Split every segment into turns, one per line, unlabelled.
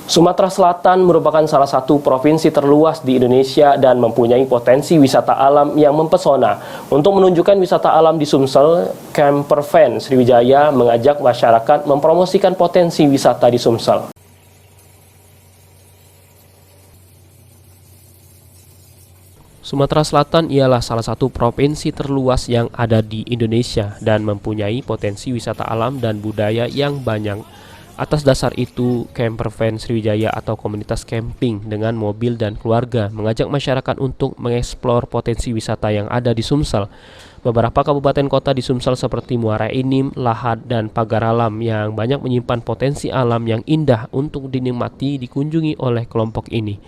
Sumatera Selatan merupakan salah satu provinsi terluas di Indonesia dan mempunyai potensi wisata alam yang mempesona. Untuk menunjukkan wisata alam di Sumsel, Campervan Sriwijaya mengajak masyarakat mempromosikan potensi wisata di Sumsel. Sumatera Selatan ialah salah satu provinsi terluas yang ada di Indonesia dan mempunyai potensi wisata alam dan budaya yang banyak. Atas dasar itu, Campervan Sriwijaya atau komunitas camping dengan mobil dan keluarga mengajak masyarakat untuk mengeksplor potensi wisata yang ada di Sumsel. Beberapa kabupaten kota di Sumsel seperti Muara Enim, Lahad, dan Pagar Alam yang banyak menyimpan potensi alam yang indah untuk dinikmati dikunjungi oleh kelompok ini.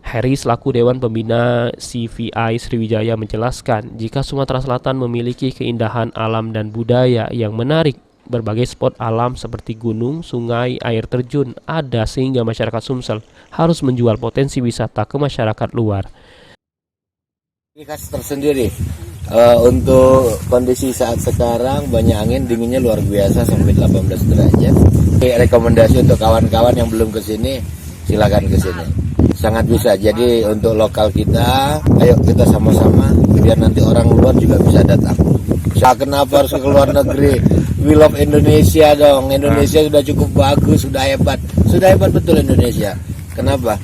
Heri selaku Dewan Pembina CVI Sriwijaya menjelaskan jika Sumatera Selatan memiliki keindahan alam dan budaya yang menarik. Berbagai spot alam seperti gunung, sungai, air terjun ada sehingga masyarakat Sumsel harus menjual potensi wisata ke masyarakat luar.
Ini khas tersendiri untuk kondisi saat sekarang, banyak angin, dinginnya luar biasa sampai 18 derajat. Rekomendasi untuk kawan-kawan yang belum ke sini, silakan ke sini. Sangat bisa. Jadi untuk lokal kita, ayo kita sama-sama biar nanti orang luar juga bisa datang. Kenapa harus ke luar negeri? We love Indonesia dong. Indonesia sudah cukup bagus, sudah hebat betul Indonesia. Kenapa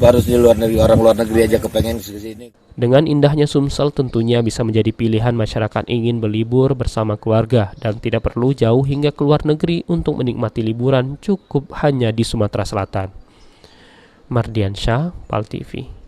harus di luar negeri? Orang luar negeri aja kepengen ke sini.
Dengan indahnya Sumsel tentunya bisa menjadi pilihan masyarakat ingin berlibur bersama keluarga dan tidak perlu jauh hingga ke luar negeri untuk menikmati liburan, cukup hanya di Sumatera Selatan. Mardiansyah, PAL TV.